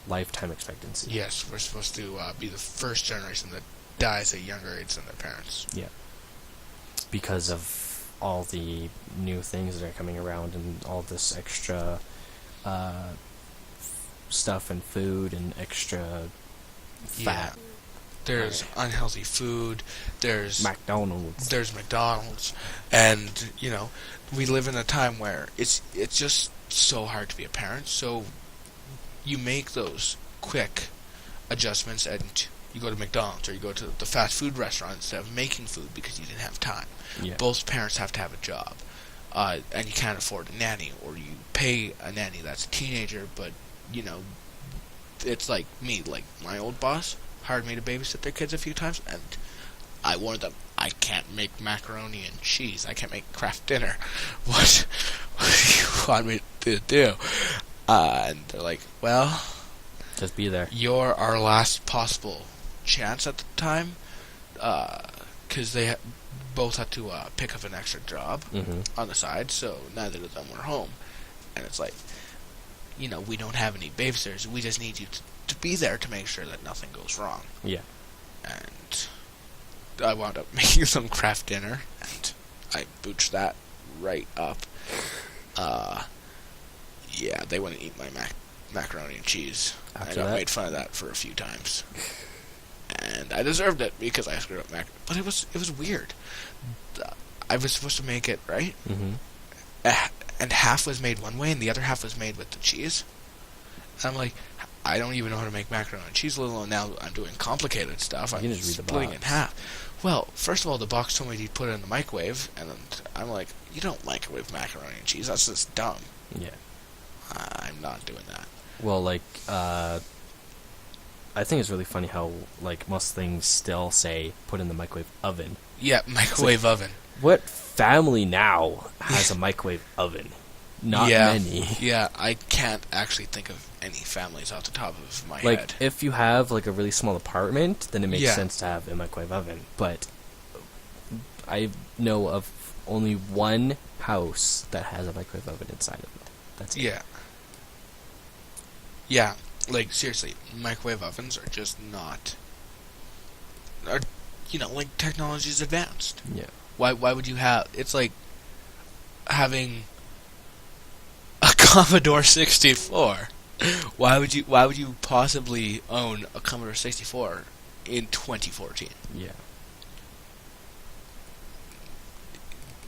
lifetime expectancy. Yes, we're supposed to be the first generation that dies at a younger age than their parents. Yeah. Because of all the new things that are coming around and all this extra stuff in food and extra fat. Yeah. There's unhealthy food. There's McDonald's, and we live in a time where it's just so hard to be a parent. So you make those quick adjustments, and you go to McDonald's or you go to the fast food restaurant instead of making food because you didn't have time. Yeah. Both parents have to have a job, and you can't afford a nanny, or you pay a nanny that's a teenager, but it's like me, like my old boss hired me to babysit their kids a few times, and I warned them, I can't make macaroni and cheese. I can't make Kraft dinner. What do you want me to do? And they're like, well, just be there. You're our last possible chance at the time, because they both had to pick up an extra job on the side, so neither of them were home. And it's like, we don't have any babysitters. We just need you to be there to make sure that nothing goes wrong. Yeah. And I wound up making some Kraft dinner, and I booched that right up. Yeah, they wouldn't eat my macaroni and cheese. I got made fun of that for a few times. And I deserved it because I screwed up but it was weird. I was supposed to make it, right? And half was made one way and the other half was made with the cheese. And I'm like, I don't even know how to make macaroni and cheese, let alone now I'm doing complicated stuff. I'm just read the splitting box. in half. Well, first of all, the box told me to put it in the microwave, and I'm like, you don't microwave macaroni and cheese, that's just dumb. Yeah. I'm not doing that. Well, I think it's really funny how, most things still say put in the microwave oven. Yeah, microwave oven. What family now has a microwave oven? Not many. Yeah, I can't actually think of any families off the top of my head. If you have, a really small apartment, then it makes Yeah. sense to have a microwave oven. But I know of only one house that has a microwave oven inside of it. That's it. Yeah. Yeah, seriously, microwave ovens are just not... technology's advanced. Yeah. Why would you have... It's like having a Commodore 64. Why would you possibly own a Commodore 64 in 2014? Yeah.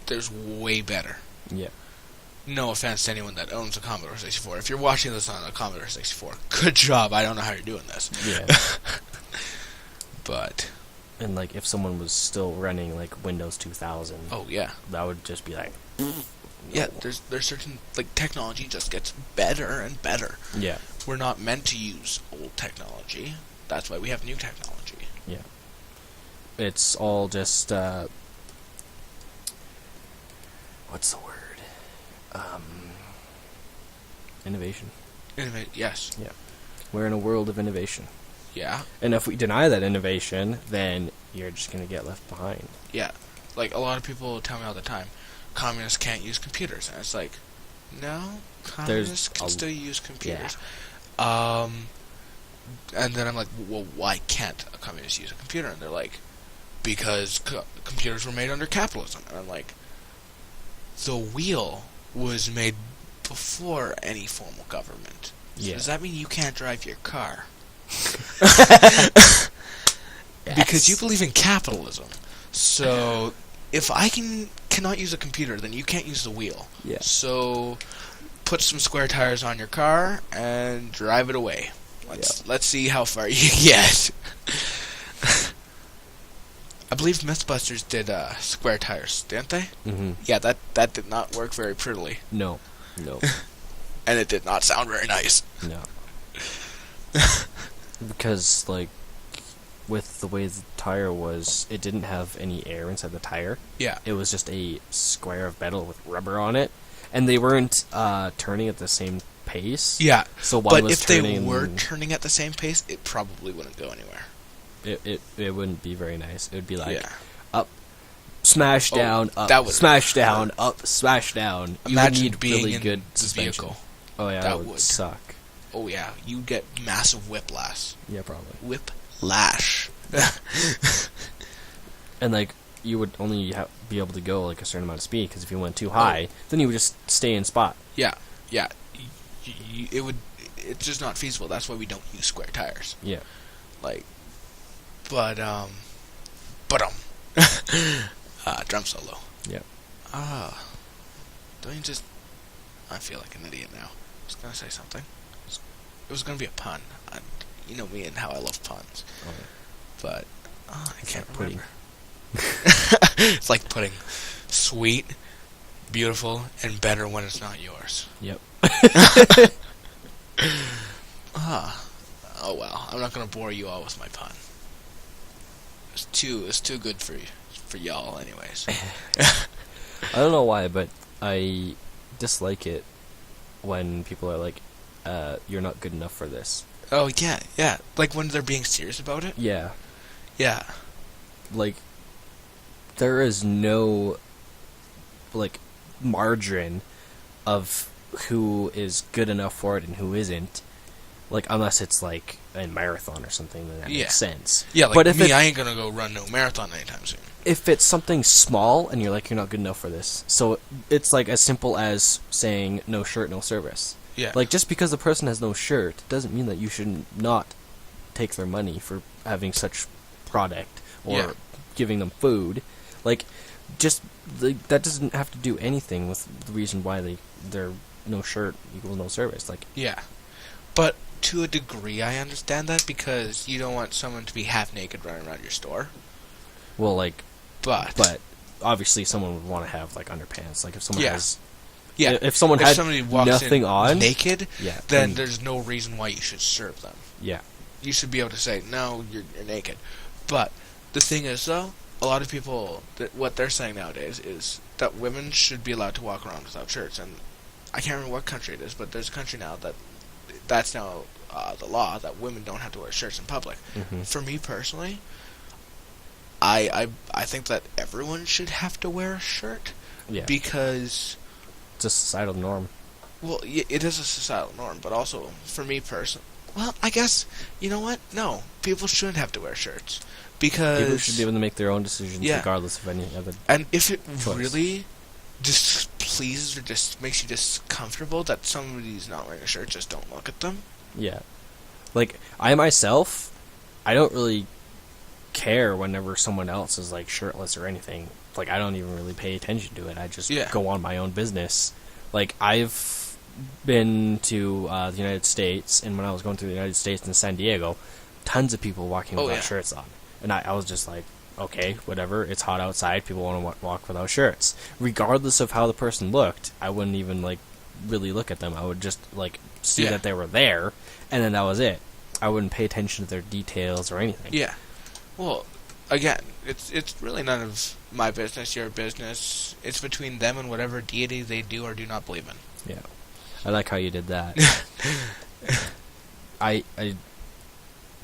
There's way better. Yeah. No offense to anyone that owns a Commodore 64. If you're watching this on a Commodore 64, good job. I don't know how you're doing this. Yeah. But... And, if someone was still running, Windows 2000... Oh, yeah. That would just be like... Yeah, there's certain... technology just gets better and better. Yeah. We're not meant to use old technology. That's why we have new technology. Yeah. It's all just, what's the word? Innovation. Yes. Yeah. We're in a world of innovation. Yeah. And if we deny that innovation, then you're just going to get left behind. Yeah. A lot of people tell me all the time, communists can't use computers. And it's like, no, communists can still use computers. Yeah. And then I'm like, well, why can't a communist use a computer? And they're like, because computers were made under capitalism. And I'm like, the wheel was made before any formal government. Yeah. Does that mean you can't drive your car? Yes. Because you believe in capitalism. So if I cannot use a computer, then you can't use the wheel. Yeah. So put some square tires on your car and drive it away. Let's see how far you get. I believe Mythbusters did square tires, didn't they? Mm-hmm. Yeah, that did not work very prettily. No. And it did not sound very nice. No. Because, with the way the tire was, it didn't have any air inside the tire. Yeah. It was just a square of metal with rubber on it. And they weren't turning at the same pace. Yeah. So one was if they turning were turning at the same pace, it probably wouldn't go anywhere. It wouldn't be very nice. It would be up, smash Oh, down, up, that would smash down, up, smash down. You would Imagine need being really in good the suspension. vehicle. Oh yeah, That would would. suck. Oh yeah, you'd get massive whiplash. Yeah, probably. Whiplash. And you would only be able to go a certain amount of speed, because if you went too high, then you would just stay in spot. Yeah. It it's just not feasible. That's why we don't use square tires. Yeah. Like, but drum solo. Yep. Don't you just? I feel like an idiot now. I was gonna say something. It was gonna be a pun. You know me and how I love puns. Oh, yeah. But I can't like remember. pudding. It's like pudding. Sweet, beautiful, and better when it's not yours. Yep. Oh well. I'm not gonna bore you all with my pun. It's too good for y'all, anyways. I don't know why, but I dislike it when people are like, "You're not good enough for this." Oh yeah. Like when they're being serious about it. Yeah. Yeah. Like, there is no, like, margin of who is good enough for it and who isn't. Like, unless it's, like, a marathon or something, then that makes sense. Yeah, like but if me, I ain't gonna go run no marathon anytime soon. If it's something small and you're like, you're not good enough for this, so it's, like, as simple as saying, no shirt, no service. Yeah. Like, just because the person has no shirt doesn't mean that you should not take their money for having such product or giving them food. Like, just that doesn't have to do anything with the reason why they're no shirt equals no service. Like, yeah, but to a degree, I understand that because you don't want someone to be half naked running around your store. well, like, But obviously someone would want to have like underpants. Like, if someone has, yeah, if someone had somebody walks nothing in on naked, yeah, then there's no reason why you should serve them. Yeah. You should be able to say, no, you're naked. But the thing is, though, a lot of people, what they're saying nowadays is that women should be allowed to walk around without shirts. And I can't remember what country it is, but there's a country now that's now the law, that women don't have to wear shirts in public. Mm-hmm. For me personally, I think that everyone should have to wear a shirt. Yeah. Because It's a societal norm. well, it is a societal norm, but also for me personally, well, I guess you know what? No, people shouldn't have to wear shirts because People should be able to make their own decisions Yeah. regardless of any other. and if it choice. really displeases or just makes you discomfortable that somebody's not wearing a shirt, just don't look at them. Yeah. Like, I myself, I don't really care whenever someone else is, like, shirtless or anything. Like, I don't even really pay attention to it. I just go on my own business. Like, I've been to the United States, and when I was going through the United States in San Diego, tons of people walking without shirts on. And I was just like, okay, whatever, it's hot outside, people want to walk without shirts. Regardless of how the person looked, I wouldn't even, like, really look at them. I would just, like, see that they were there, and then that was it. I wouldn't pay attention to their details or anything. Yeah. Well, again, it's really none of my business, your business. It's between them and whatever deity they do or do not believe in. Yeah. I like how you did that. I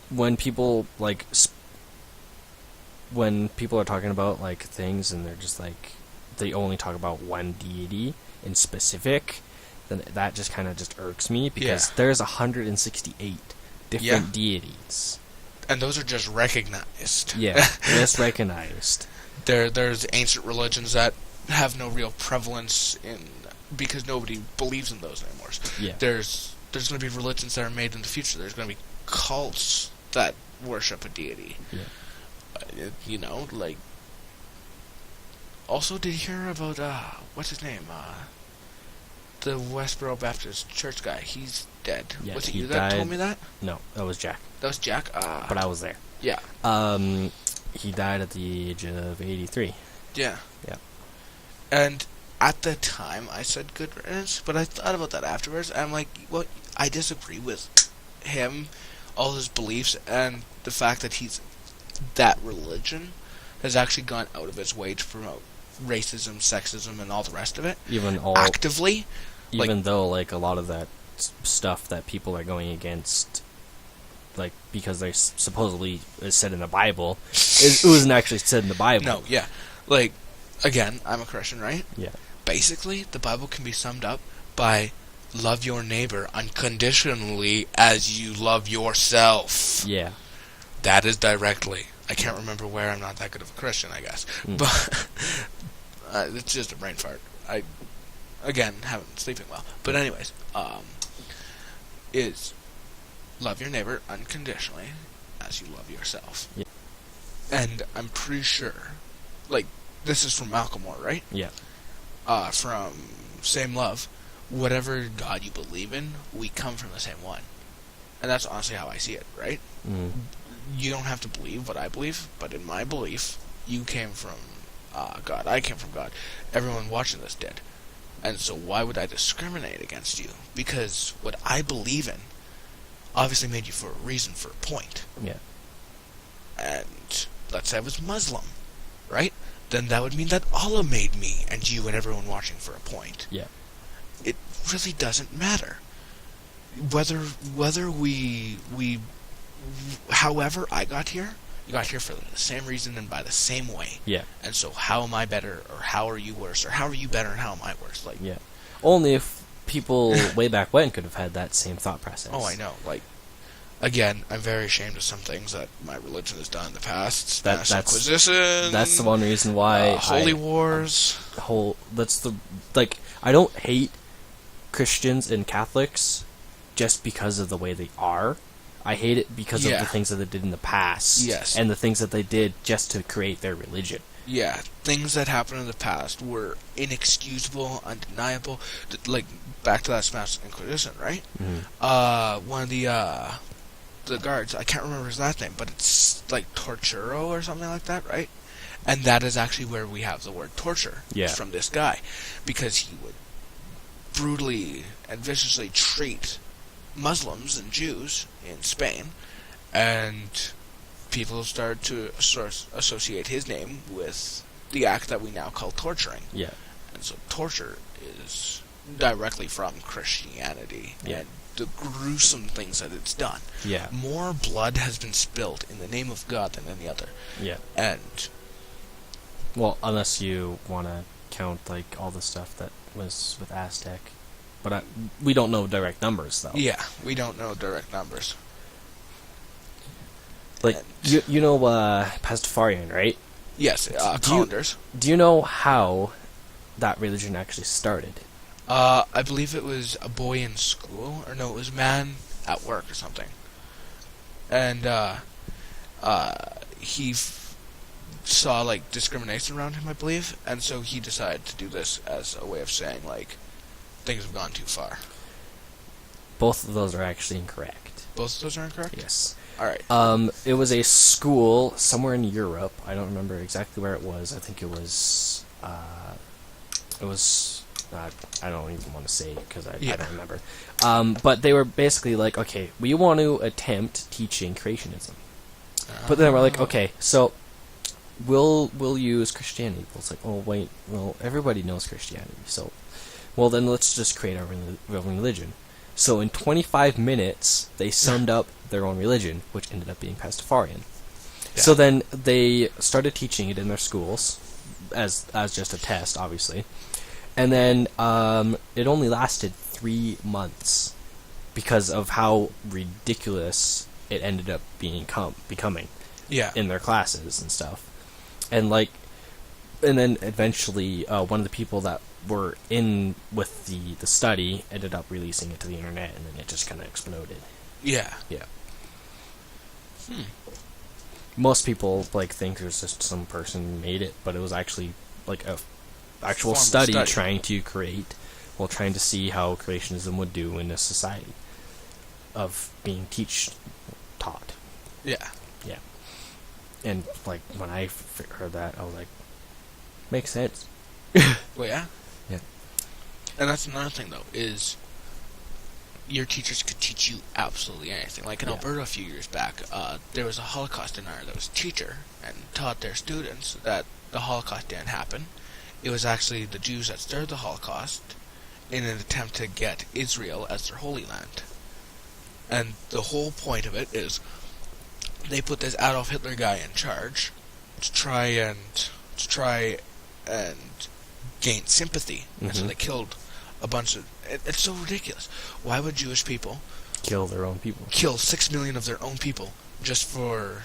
when people, like, when people are talking about, like, things and they're just, like, they only talk about one deity in specific, then that just kind of just irks me, because there's 168 different deities. And those are just recognized. Yeah, just recognized. There's ancient religions that have no real prevalence because nobody believes in those anymore. Yeah. There's going to be religions that are made in the future. There's going to be cults that worship a deity. Yeah. You know, like. Also, did you hear about what's his name? The Westboro Baptist Church guy. He's dead. Yeah, was it he you that died. told me that? No, that was Jack. That was Jack. But I was there. Yeah. He died at the age of 83. Yeah. Yeah. And at the time, I said good riddance, but I thought about that afterwards, and I'm like, well, I disagree with him, all his beliefs, and the fact that that religion has actually gone out of its way to promote racism, sexism, and all the rest of it. Actively. Even though, like, a lot of that stuff that people are going against, like, because they supposedly is said in the Bible, it wasn't actually said in the Bible. No, yeah. Like, again, I'm a Christian, right? Yeah. Basically, the Bible can be summed up by love your neighbor unconditionally as you love yourself. Yeah. That is directly. I can't remember where. I'm not that good of a Christian, I guess. But it's just a brain fart. I, again, haven't been sleeping well. But anyways, is love your neighbor unconditionally as you love yourself. Yeah. And I'm pretty sure, like, this is from Malcolm Moore, right? Yeah. From Same Love, whatever God you believe in, we come from the same one. And that's honestly how I see it, right? Mm. You don't have to believe what I believe, but in my belief, you came from God. I came from God. Everyone watching this did. And so why would I discriminate against you? Because what I believe in obviously made you for a reason, for a point. Yeah. And let's say I was Muslim, right? Then that would mean that Allah made me and you and everyone watching for a point. Yeah. It really doesn't matter. Whether we however I got here, you got here for the same reason and by the same way. Yeah. And so how am I better, or how are you worse, or how are you better and how am I worse? Like, yeah. Only if people way back when could have had that same thought process. oh, I know. Like, again, I'm very ashamed of some things that my religion has done in the past. Spanish Inquisition. That's the one reason why Holy Wars. I don't hate Christians and Catholics just because of the way they are. I hate it because of the things that they did in the past. Yes. And the things that they did just to create their religion. Yeah, things that happened in the past were inexcusable, undeniable. Like, back to that Spanish Inquisition, right? Mm-hmm. One of the guards, I can't remember his last name, but it's like Torturo or something like that, right? And that is actually where we have the word torture from this guy. Because he would brutally and viciously treat Muslims and Jews in Spain, and people started to associate his name with the act that we now call torturing. Yeah. And so torture is directly from Christianity and the gruesome things that it's done. Yeah. More blood has been spilled in the name of God than any other. Yeah. And well, unless you want to count like all the stuff that was with Aztec. But we don't know direct numbers, though. Yeah, we don't know direct numbers. Like, you know Pastafarian, right? Yes, Calendars. Do you know how that religion actually started? I believe it was a boy in school, or no, it was a man at work or something. And he saw, like, discrimination around him, I believe, and so he decided to do this as a way of saying, like, things have gone too far. Both of those are actually incorrect. Both of those are incorrect? Yes. Alright. It was a school somewhere in Europe. I don't remember exactly where it was. I think it was... I don't even want to say because I don't remember. But they were basically like, okay, we want to attempt teaching creationism. But then we're like, okay, so we'll use Christianity. It's like, oh, wait, well, everybody knows Christianity, so... Well, then let's just create our real religion. So in 25 minutes, they summed up their own religion, which ended up being Pastafarian. Yeah. So then they started teaching it in their schools, as just a test, obviously. And then it only lasted 3 months because of how ridiculous it ended up becoming in their classes and stuff. And then eventually one of the people that were in with the study ended up releasing it to the internet, and then it just kind of exploded. Yeah. Most people think there's just some person made it, but it was actually like a actual study trying to see how creationism would do in a society of being taught. Yeah. And when I heard that, I was like, makes sense. Well, yeah. And that's another thing, though, is your teachers could teach you absolutely anything. Like in Alberta a few years back, there was a Holocaust denier that was a teacher and taught their students that the Holocaust didn't happen. It was actually the Jews that started the Holocaust in an attempt to get Israel as their Holy Land. And the whole point of it is they put this Adolf Hitler guy in charge to try and gain sympathy. And so they killed a bunch of... It's so ridiculous. Why would Jewish people kill their own people? Kill 6 million of their own people just for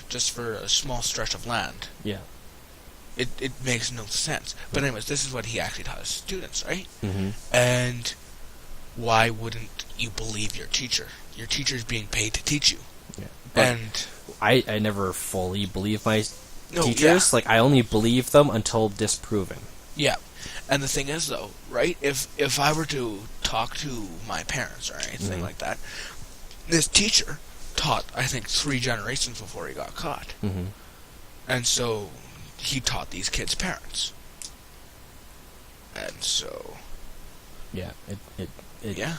a small stretch of land? Yeah. It makes no sense. But anyways, this is what he actually taught his students, right? Mm-hmm. And why wouldn't you believe your teacher? Your teacher's being paid to teach you. Yeah. And I never fully believe my no, teachers. yeah. Like, I only believe them until disproven. Yeah. And the thing is, though, right? If I were to talk to my parents or anything Mhm. like that, this teacher taught, I think, 3 generations before he got caught. Mm-hmm. And so he taught these kids' parents. And so, Yeah, it yeah.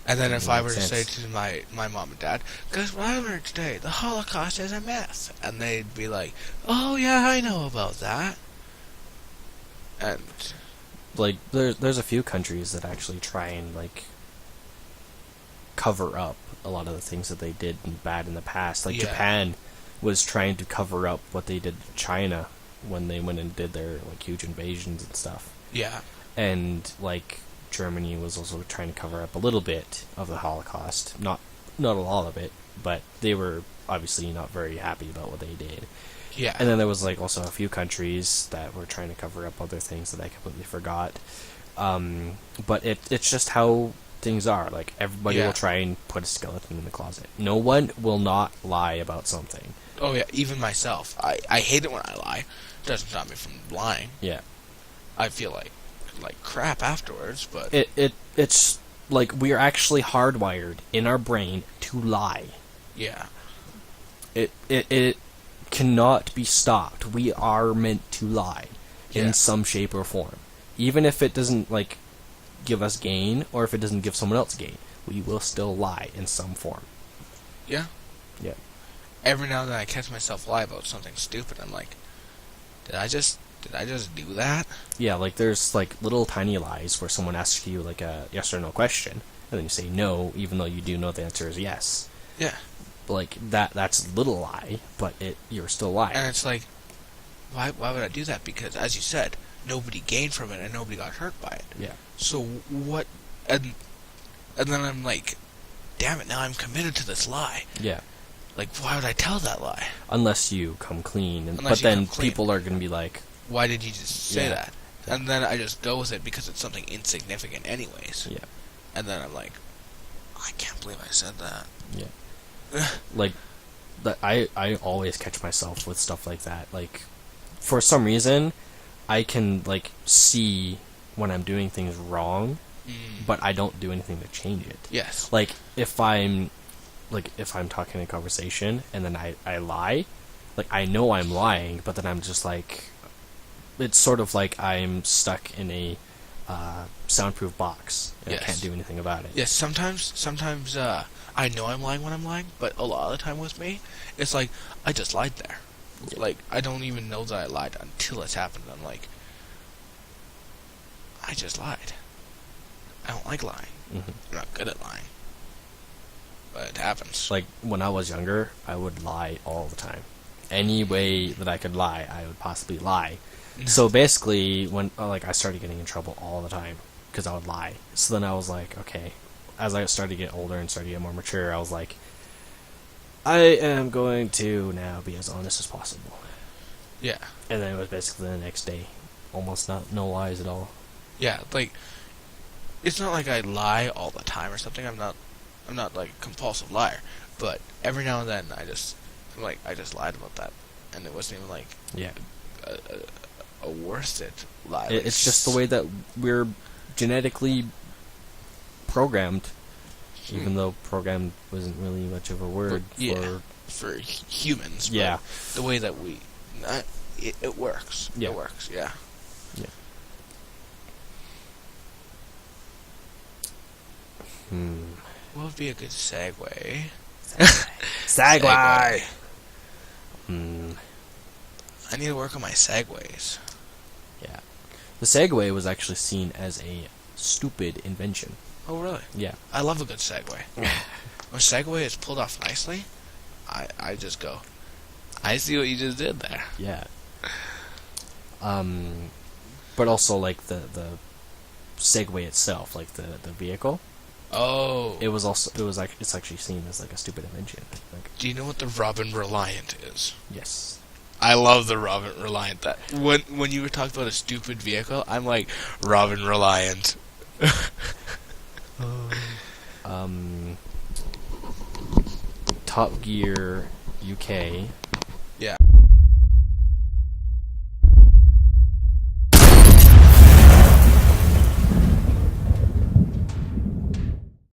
And then if I were to makes say sense. to my mom and dad, guess what I learned today? The Holocaust is a myth. And they'd be like, oh yeah, I know about that. And like there's a few countries that actually try and like cover up a lot of the things that they did bad in the past. Like Yeah. Japan was trying to cover up what they did to China when they went and did their like huge invasions and stuff. yeah, And like Germany was also trying to cover up a little bit of the Holocaust, not a lot of it, but they were obviously not very happy about what they did. yeah, And then there was like also a few countries that were trying to cover up other things that I completely forgot. But it's just how things are. Like everybody Yeah. will try and put a skeleton in the closet. No one will not lie about something. oh yeah. Even myself, I hate it when I lie. It doesn't stop me from lying. Yeah. I feel like crap afterwards, but It's like we are actually hardwired in our brain to lie. yeah, It cannot be stopped. We are meant to lie Yeah. in some shape or form. Even if it doesn't like give us gain or if it doesn't give someone else gain, we will still lie in some form. yeah. Yeah. Every now and then I catch myself lie about something stupid. I'm like, did I just do that? Yeah, like there's like little tiny lies where someone asks you like a yes or no question and then you say no even though you do know the answer is yes. Yeah. Like that's a little lie, but you're still lying. And it's like, why would I do that? Because as you said, nobody gained from it and nobody got hurt by it. Yeah. So what? And then I'm like, damn it! Now I'm committed to this lie. Yeah. Like, why would I tell that lie? Unless you come clean, Unless but you then come clean. people are gonna be like, Why did you just say Yeah. that? And then I just go with it because it's something insignificant, anyways. yeah, And then I'm like, I can't believe I said that. yeah. Like, I always catch myself with stuff like that. Like, for some reason, I can like see when I'm doing things wrong, but I don't do anything to change it. Yes. Like if I'm talking in a conversation and then I lie, like I know I'm lying, but then I'm just like, it's sort of like I'm stuck in a soundproof box and Yes. I can't do anything about it. Yes, sometimes I know I'm lying when I'm lying, but a lot of the time with me, it's like, I just lied there. Yeah. Like, I don't even know that I lied until it's happened. I'm like, I just lied. I don't like lying. Mhm. I'm not good at lying. But it happens. Like when I was younger, I would lie all the time. Any way that I could lie, I would possibly lie. So basically, when like I started getting in trouble all the time because I would lie. So then I was like, okay. As I started to get older and started to get more mature, I was like, I am going to now be as honest as possible. Yeah. And then it was basically the next day, almost no lies at all. Yeah, like, it's not like I lie all the time or something. I'm not like a compulsive liar. But every now and then I just lied about that. And it wasn't even like Yeah, a worth it lie. it's just the way that we're genetically programmed. Even though programmed wasn't really much of a word yeah, for humans. Yeah. But the way that it works. Yeah. It works, yeah. Yeah. Hmm. What would be a good segue? Segway. Hmm. I need to work on my segues. Yeah. The Segway was actually seen as a stupid invention. Oh, really? Yeah. I love a good segue. When a segue is pulled off nicely, I just go, I see what you just did there. Yeah. But also like the Segway itself, like the vehicle. Oh. It's actually seen as like a stupid invention. Like, Do you know what the Robin Reliant is? yes. I love the Robin Reliant. That when you were talking about a stupid vehicle, I'm like, Robin Reliant. Top Gear UK. Yeah.